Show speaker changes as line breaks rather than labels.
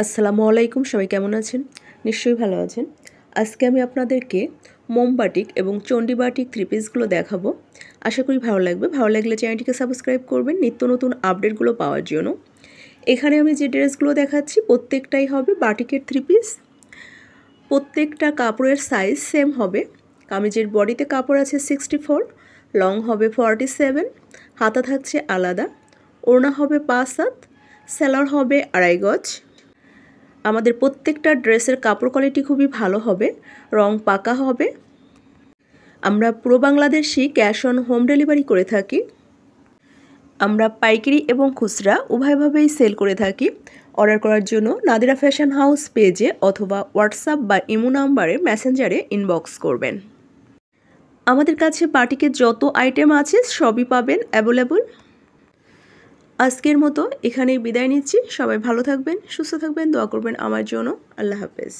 আসসালামু আলাইকুম, সবাই কেমন আছেন? নিশ্চয়ই ভালো আছেন। আজকে আমি আপনাদেরকে মোম বাটিক এবং চণ্ডী বাটিক থ্রি পিসগুলো দেখাবো। আশা করি ভালো লাগবে। ভালো লাগলে চ্যানেলটিকে সাবস্ক্রাইব করবেন নিত্য নতুন আপডেটগুলো পাওয়ার জন্য। এখানে আমি যে ড্রেসগুলো দেখাচ্ছি প্রত্যেকটাই হবে বাটিকের থ্রি পিস। প্রত্যেকটা কাপড়ের সাইজ সেম হবে। কামিজের বডিতে কাপড় আছে 64, লং হবে 47, হাতা থাকছে আলাদা, ওড়না হবে 5 হাত, সেলার হবে 2.5 গজ। আমাদের প্রত্যেকটা ড্রেসের কাপড় কোয়ালিটি খুবই ভালো হবে, রং পাকা হবে। আমরা পুরো বাংলাদেশে ক্যাশ অন হোম ডেলিভারি করে থাকি। আমরা পাইকারি এবং খুচরা উভয়ভাবেই সেল করে থাকি। অর্ডার করার জন্য নাদিরা ফ্যাশন হাউস পেজে অথবা হোয়াটসঅ্যাপ বা ইমো নাম্বারে মেসেঞ্জারে ইনবক্স করবেন। আমাদের কাছে বাটিকের যত আইটেম আছে সবই পাবেন অ্যাভেলেবল। আজকের মতো এখানেই বিদায় নিচ্ছি। সবাই ভালো থাকবেন, সুস্থ থাকবেন, দোয়া করবেন আমার জন্য। আল্লাহ হাফেজ।